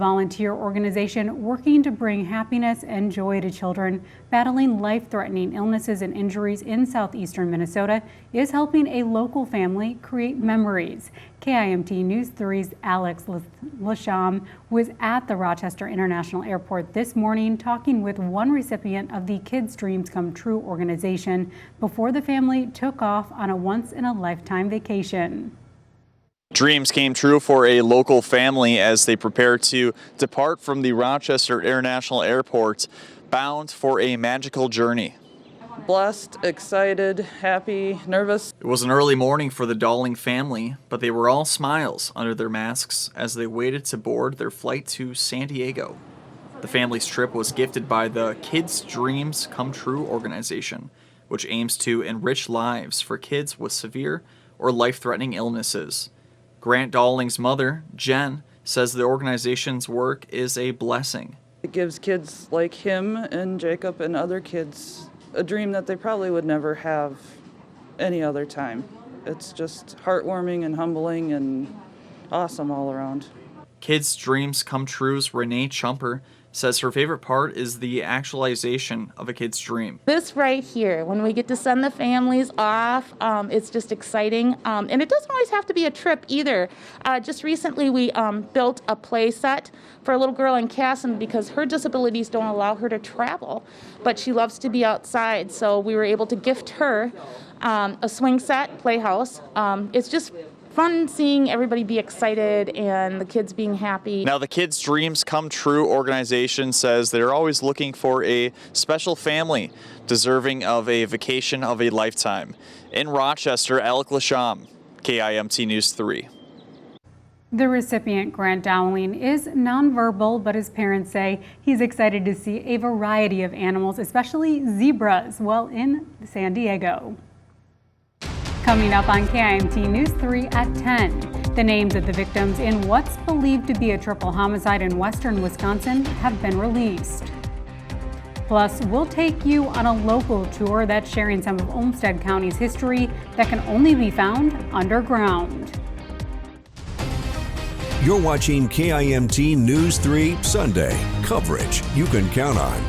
Volunteer organization working to bring happiness and joy to children battling life-threatening illnesses and injuries in southeastern Minnesota is helping a local family create memories. KIMT News 3's Alex Lasham was at the Rochester International Airport this morning talking with one recipient of the Kids Dreams Come True organization before the family took off on a once-in-a-lifetime vacation. Dreams came true for a local family as they prepare to depart from the Rochester International Airport, bound for a magical journey. Blessed, excited, happy, nervous. It was an early morning for the Dowling family, but they were all smiles under their masks as they waited to board their flight to San Diego. The family's trip was gifted by the Kids Dreams Come True organization, which aims to enrich lives for kids with severe or life-threatening illnesses. Grant Dowling's mother, Jen, says the organization's work is a blessing. It gives kids like him and Jacob and other kids a dream that they probably would never have any other time. It's just heartwarming and humbling and awesome all around. Kids Dreams Come True's Renee Chumper says her favorite part is the actualization of a kid's dream. This right here, when we get to send the families off, it's just exciting. And it doesn't always have to be a trip either. Just recently we built a play set for a little girl in Casson because her disabilities don't allow her to travel, but she loves to be outside. So we were able to gift her a swing set, playhouse. It's just fun seeing everybody be excited and the kids being happy. Now, the Kids Dreams Come True organization says they're always looking for a special family deserving of a vacation of a lifetime. In Rochester, Alec Lasham, KIMT News 3. The recipient, Grant Dowling, is nonverbal, but his parents say he's excited to see a variety of animals, especially zebras, while in San Diego. Coming up on KIMT News 3 at 10, the names of the victims in what's believed to be a triple homicide in western Wisconsin have been released. Plus, we'll take you on a local tour that's sharing some of Olmsted County's history that can only be found underground. You're watching KIMT News 3 Sunday, coverage you can count on.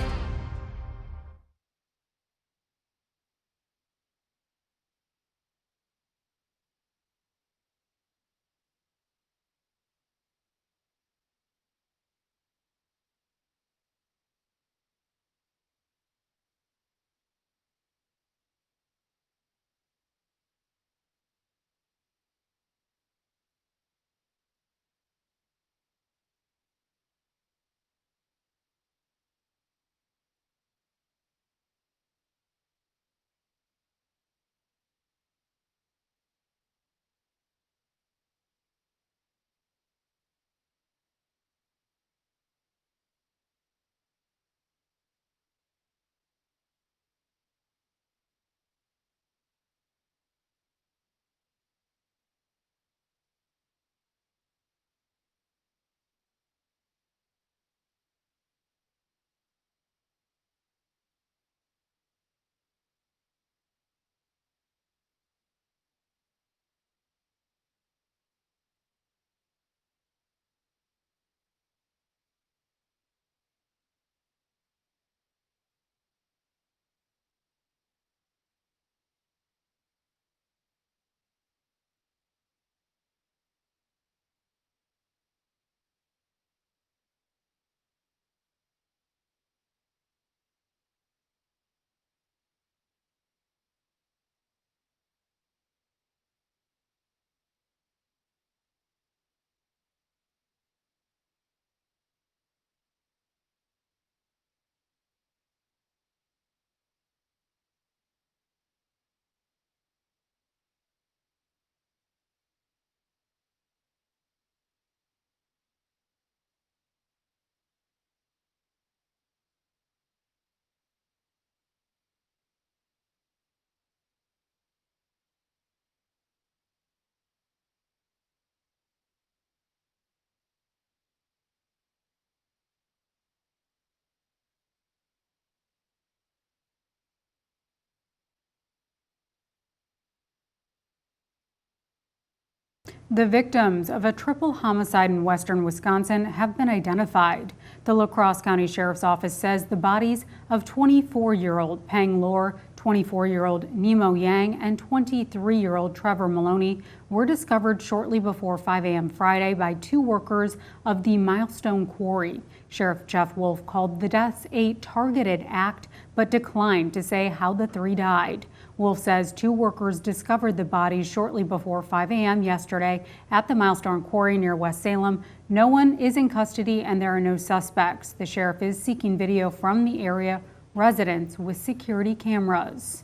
The victims of a triple homicide in western Wisconsin have been identified. The La Crosse County Sheriff's Office says the bodies of 24-year-old Peng Lor, 24-year-old Nemo Yang, and 23-year-old Trevor Maloney were discovered shortly before 5 a.m. Friday by two workers of the Milestone Quarry. Sheriff Jeff Wolf called the deaths a targeted act, but declined to say how the three died. Wolf says two workers discovered the bodies shortly before 5 a.m. yesterday at the Milestone Quarry near West Salem. No one is in custody and there are no suspects. The sheriff is seeking video from the area residents with security cameras.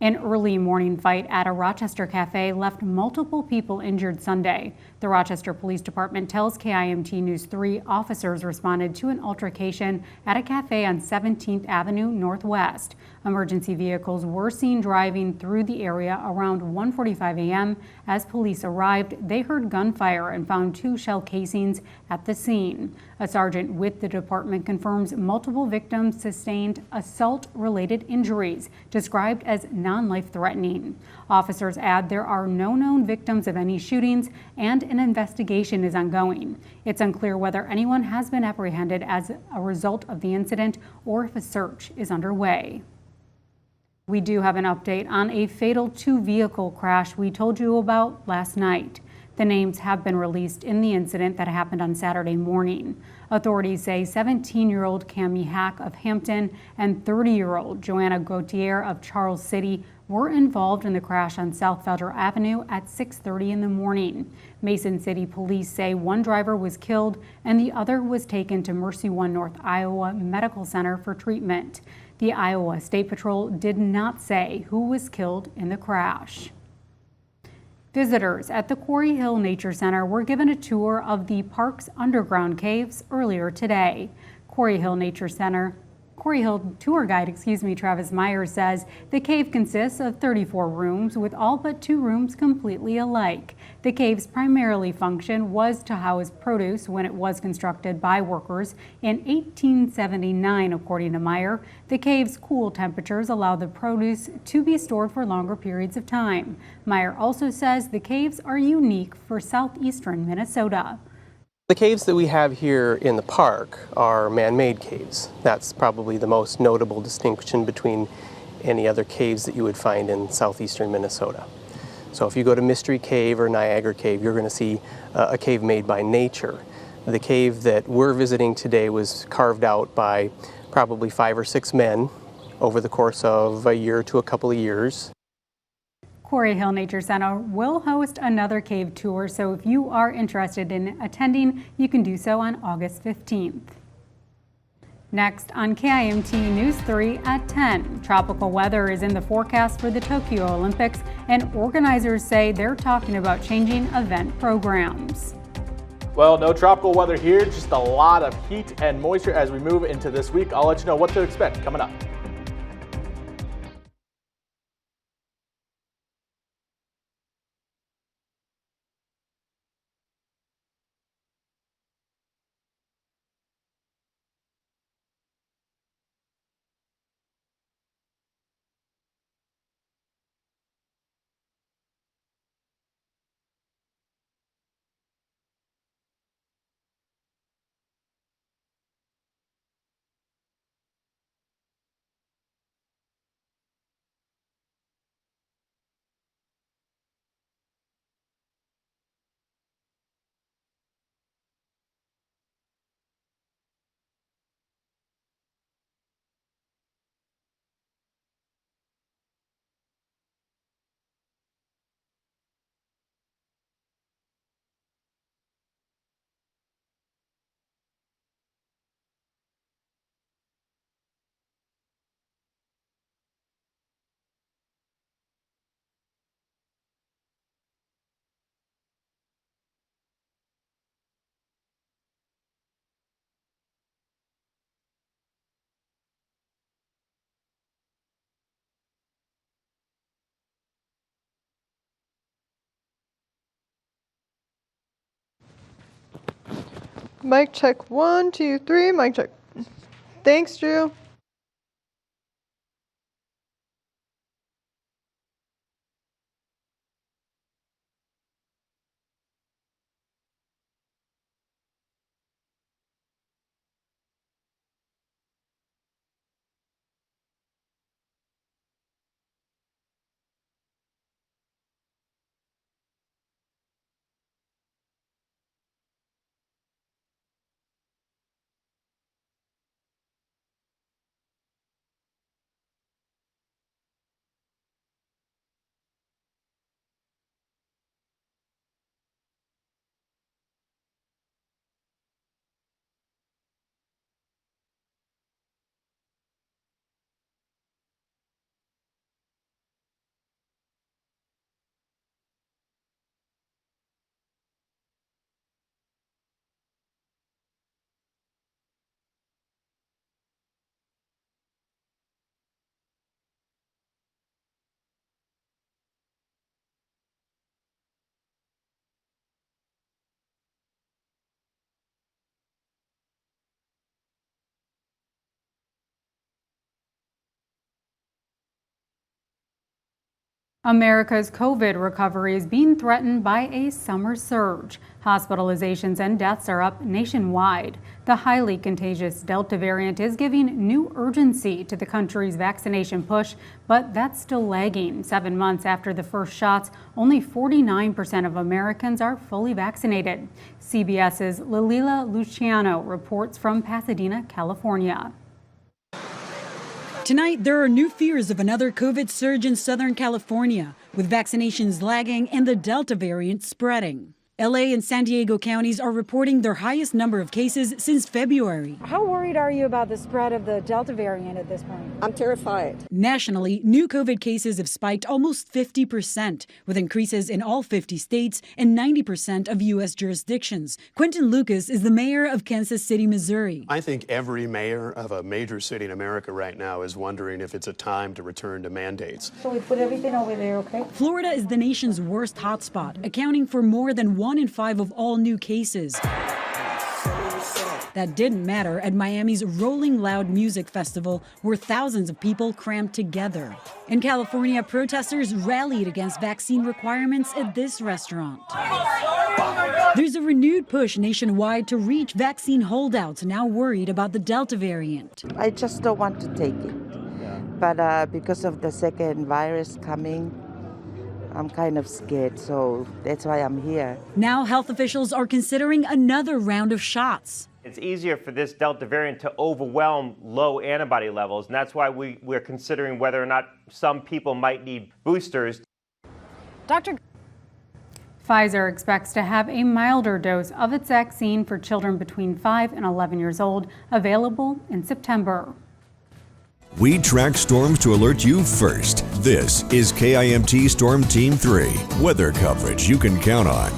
An early morning fight at a Rochester cafe left multiple people injured Sunday. The Rochester Police Department tells KIMT News 3 officers responded to an altercation at a cafe on 17th Avenue Northwest. Emergency vehicles were seen driving through the area around 1:45 a.m. As police arrived, they heard gunfire and found two shell casings at the scene. A sergeant with the department confirms multiple victims sustained assault-related injuries, described as non-life-threatening. Officers add there are no known victims of any shootings and an investigation is ongoing. It's unclear whether anyone has been apprehended as a result of the incident or if a search is underway. We do have an update on a fatal two-vehicle crash we told you about last night. The names have been released in the incident that happened on Saturday morning. Authorities say 17-year-old Cami Hack of Hampton and 30-year-old Joanna Gautier of Charles City were involved in the crash on South Felder Avenue at 6:30 in the morning. Mason City police say one driver was killed and the other was taken to Mercy One North Iowa Medical Center for treatment. The Iowa State Patrol did not say who was killed in the crash. Visitors at the Quarry Hill Nature Center were given a tour of the park's underground caves earlier today. Quarry Hill tour guide, Travis Meyer says the cave consists of 34 rooms with all but 2 rooms completely alike. The cave's primarily function was to house produce when it was constructed by workers in 1879, according to Meyer. The cave's cool temperatures allow the produce to be stored for longer periods of time. Meyer also says the caves are unique for southeastern Minnesota. The caves that we have here in the park are man-made caves. That's probably the most notable distinction between any other caves that you would find in southeastern Minnesota. So if you go to Mystery Cave or Niagara Cave, you're going to see a cave made by nature. The cave that we're visiting today was carved out by probably 5 or 6 men over the course of a year to a couple of years. Quarry Hill Nature Center will host another cave tour, so if you are interested in attending, you can do so on August 15th. Next on KIMT News 3 at 10, tropical weather is in the forecast for the Tokyo Olympics, and organizers say they're talking about changing event programs. Well, no tropical weather here, just a lot of heat and moisture as we move into this week. I'll let you know what to expect coming up. Mic check 1, 2, 3. Mic check. Thanks, Drew. America's COVID recovery is being threatened by a summer surge. Hospitalizations and deaths are up nationwide. The highly contagious Delta variant is giving new urgency to the country's vaccination push, but that's still lagging. 7 months after the first shots, only 49% of Americans are fully vaccinated. CBS's Lalila Luciano reports from Pasadena, California. Tonight, there are new fears of another COVID surge in Southern California, with vaccinations lagging and the Delta variant spreading. LA and San Diego counties are reporting their highest number of cases since February. How worried are you about the spread of the Delta variant at this point? I'm terrified. Nationally, new COVID cases have spiked almost 50%, with increases in all 50 states and 90% of U.S. jurisdictions. Quentin Lucas is the mayor of Kansas City, Missouri. I think every mayor of a major city in America right now is wondering if it's a time to return to mandates. So we put everything over there, okay? Florida is the nation's worst hotspot, accounting for more than 1 in 5 of all new cases. That didn't matter at Miami's Rolling Loud Music Festival, where thousands of people crammed together. In California, protesters rallied against vaccine requirements at this restaurant. There's a renewed push nationwide to reach vaccine holdouts now worried about the Delta variant. I just don't want to take it. But because of the second virus coming, I'm kind of scared, so that's why I'm here. Now health officials are considering another round of shots. It's easier for this Delta variant to overwhelm low antibody levels, and that's why we're considering whether or not some people might need boosters. Dr. Pfizer expects to have a milder dose of its vaccine for children between 5 and 11 years old available in September. We track storms to alert you first. This is KIMT Storm Team 3, weather coverage you can count on.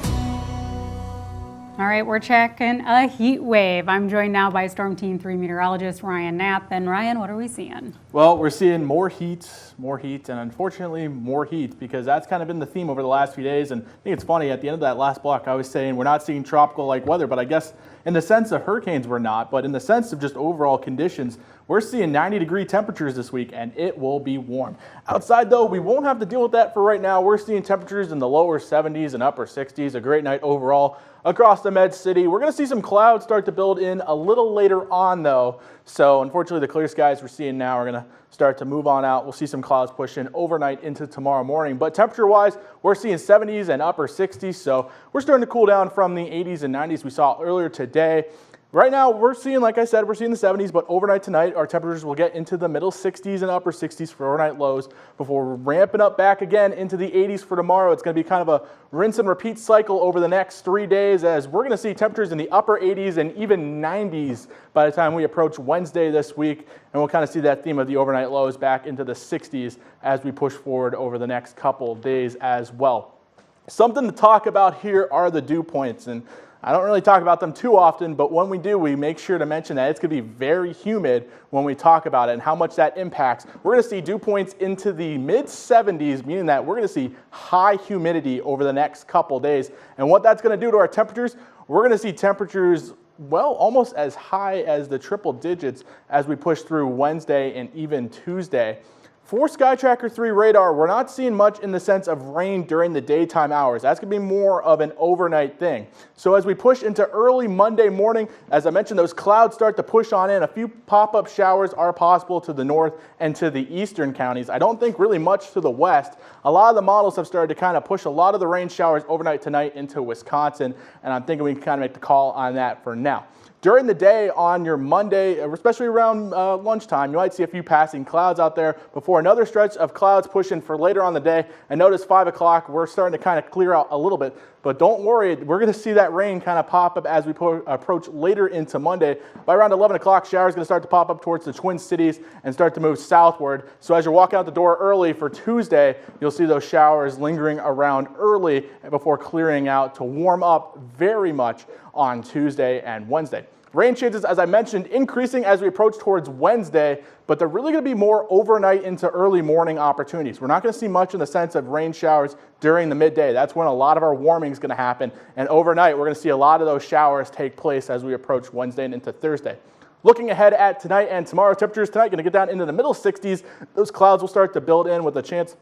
All right, we're checking a heat wave. I'm joined now by Storm Team 3 meteorologist Ryan Knapp. And Ryan, what are we seeing? Well, we're seeing more heat, and unfortunately more heat, because that's kind of been the theme over the last few days. And I think it's funny, at the end of that last block, I was saying we're not seeing tropical-like weather, but I guess in the sense of hurricanes, we're not. But in the sense of just overall conditions, we're seeing 90-degree temperatures this week, and it will be warm. Outside, though, we won't have to deal with that for right now. We're seeing temperatures in the lower 70s and upper 60s. A great night overall across the Med City. We're going to see some clouds start to build in a little later on, though. So, unfortunately, the clear skies we're seeing now are going to start to move on out. We'll see some clouds push in overnight into tomorrow morning. But temperature-wise, we're seeing 70s and upper 60s. So, we're starting to cool down from the 80s and 90s we saw earlier today. Right now, we're seeing, like I said, we're seeing the 70s, but overnight tonight, our temperatures will get into the middle 60s and upper 60s for overnight lows before we're ramping up back again into the 80s for tomorrow. It's going to be kind of a rinse and repeat cycle over the next 3 days, as we're going to see temperatures in the upper 80s and even 90s by the time we approach Wednesday this week. And we'll kind of see that theme of the overnight lows back into the 60s as we push forward over the next couple days as well. Something to talk about here are the dew points. And I don't really talk about them too often, but when we do, we make sure to mention that it's going to be very humid when we talk about it and how much that impacts. We're going to see dew points into the mid-70s, meaning that we're going to see high humidity over the next couple days. And what that's going to do to our temperatures, we're going to see temperatures, well, almost as high as the triple digits as we push through Wednesday and even Tuesday. For SkyTracker 3 radar, we're not seeing much in the sense of rain during the daytime hours. That's going to be more of an overnight thing. So as we push into early Monday morning, as I mentioned, those clouds start to push on in. A few pop-up showers are possible to the north and to the eastern counties. I don't think really much to the west. A lot of the models have started to kind of push a lot of the rain showers overnight tonight into Wisconsin, and I'm thinking we can kind of make the call on that for now. During the day on your Monday, especially around lunchtime, you might see a few passing clouds out there before another stretch of clouds push in for later on the day. And notice 5 o'clock, we're starting to kind of clear out a little bit. But don't worry, we're going to see that rain kind of pop up as we approach later into Monday. By around 11 o'clock, showers are going to start to pop up towards the Twin Cities and start to move southward. So as you're walking out the door early for Tuesday, you'll see those showers lingering around early before clearing out to warm up very much on Tuesday and Wednesday. Rain chances, as I mentioned, increasing as we approach towards Wednesday, but they're really going to be more overnight into early morning opportunities. We're not going to see much in the sense of rain showers during the midday. That's when a lot of our warming is going to happen. And overnight, we're going to see a lot of those showers take place as we approach Wednesday and into Thursday. Looking ahead at tonight and tomorrow, temperatures tonight going to get down into the middle 60s. Those clouds will start to build in with a chance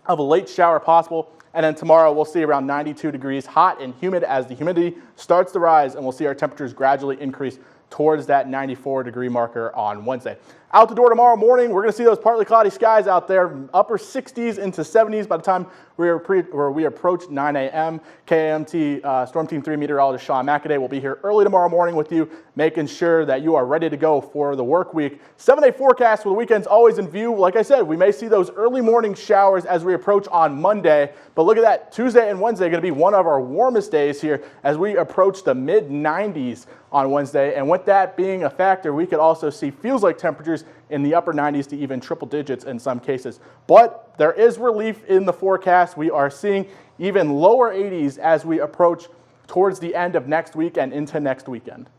of a late shower possible. And then tomorrow we'll see around 92 degrees, hot and humid as the humidity starts to rise, and we'll see our temperatures gradually increase towards that 94-degree marker on Wednesday. Out the door tomorrow morning, we're going to see those partly cloudy skies out there, upper 60s into 70s by the time we approach 9 a.m. KAMT Storm Team 3 meteorologist Sean McAday will be here early tomorrow morning with you, making sure that you are ready to go for the work week. 7-day forecast for the weekend's always in view. Like I said, we may see those early morning showers as we approach on Monday, but look at that, Tuesday and Wednesday are going to be one of our warmest days here as we approach the mid-90s on Wednesday. And with that being a factor, we could also see feels-like temperatures in the upper 90s to even triple digits in some cases. But there is relief in the forecast. We are seeing even lower 80s as we approach towards the end of next week and into next weekend.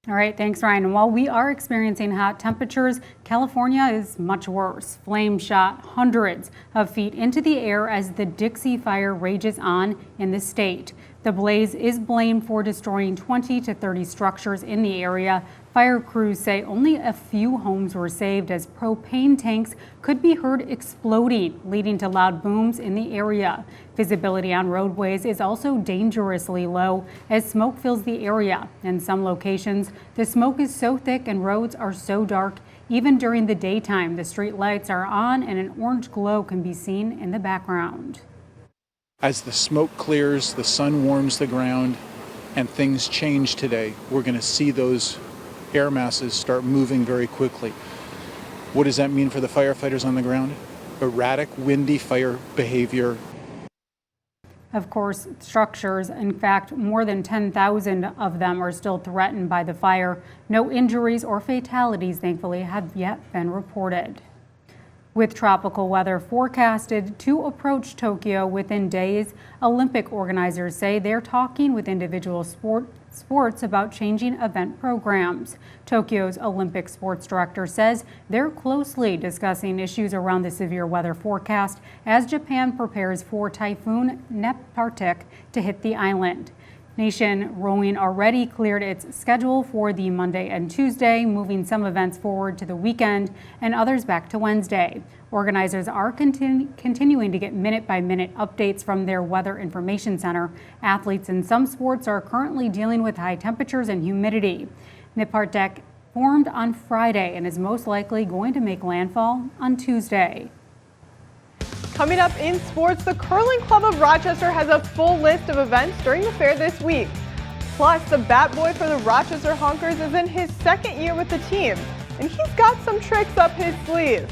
All right, thanks, Ryan. And while we are experiencing hot temperatures, California is much worse. Flames shot hundreds of feet into the air as the Dixie Fire rages on in the state. The blaze is blamed for destroying 20 to 30 structures in the area. Fire crews say only a few homes were saved as propane tanks could be heard exploding, leading to loud booms in the area. Visibility on roadways is also dangerously low as smoke fills the area. In some locations, the smoke is so thick and roads are so dark, even during the daytime, the street lights are on and an orange glow can be seen in the background. As the smoke clears, the sun warms the ground, and things change today. We're going to see those air masses start moving very quickly. What does that mean for the firefighters on the ground? Erratic, windy fire behavior. Of course, structures, in fact, more than 10,000 of them are still threatened by the fire. No injuries or fatalities, thankfully, have yet been reported. With tropical weather forecasted to approach Tokyo within days, Olympic organizers say they're talking with individual sports about changing event programs. Tokyo's Olympic sports director says they're closely discussing issues around the severe weather forecast as Japan prepares for Typhoon Nepartik to hit the island. Nation rowing already cleared its schedule for the Monday and Tuesday, moving some events forward to the weekend and others back to Wednesday. Organizers are continuing to get minute-by-minute updates from their Weather Information Center. Athletes in some sports are currently dealing with high temperatures and humidity. Nepartik formed on Friday and is most likely going to make landfall on Tuesday. Coming up in sports, the Curling Club of Rochester has a full list of events during the fair this week. Plus, the bat boy for the Rochester Honkers is in his second year with the team, and he's got some tricks up his sleeve.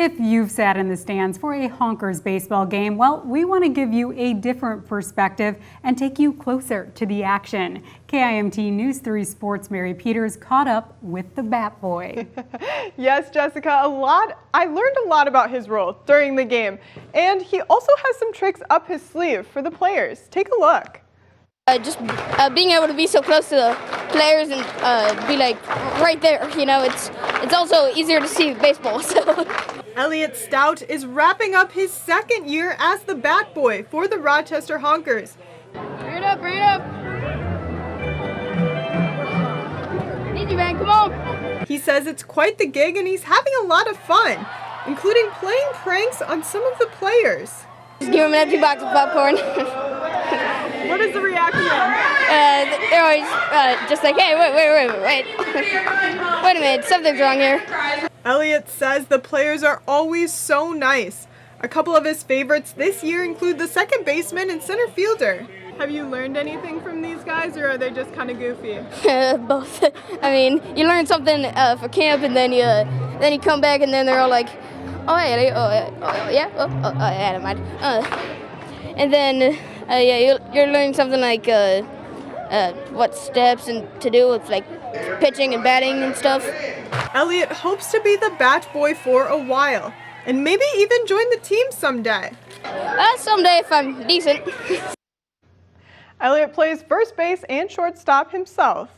If you've sat in the stands for a Honkers baseball game, well, we want to give you a different perspective and take you closer to the action. KIMT News 3 Sports' Mary Peters caught up with the Bat Boy. Yes, Jessica, I learned a lot about his role during the game, and he also has some tricks up his sleeve for the players. Take a look. Just being able to be so close to the players and be like right there, you know, it's also easier to see baseball. So. Elliot Stout is wrapping up his second year as the Bat Boy for the Rochester Honkers. Bring it up, bring it up. Easy, man, come on. He says it's quite the gig and he's having a lot of fun, including playing pranks on some of the players. Just give him an empty box of popcorn. What is the reaction? They're always just like, hey, wait. Wait a minute, something's wrong here. Elliot says the players are always so nice. A couple of his favorites this year include the second baseman and center fielder. Have you learned anything from these guys, or are they just kind of goofy? Both. I mean, you learn something for camp, and then you come back, and then they're all like, yeah, never mind. And then you're learning something like what steps and to do with like pitching and batting and stuff. Elliot hopes to be the Bat Boy for a while, and maybe even join the team someday. Someday if I'm decent. Elliot plays first base and shortstop himself.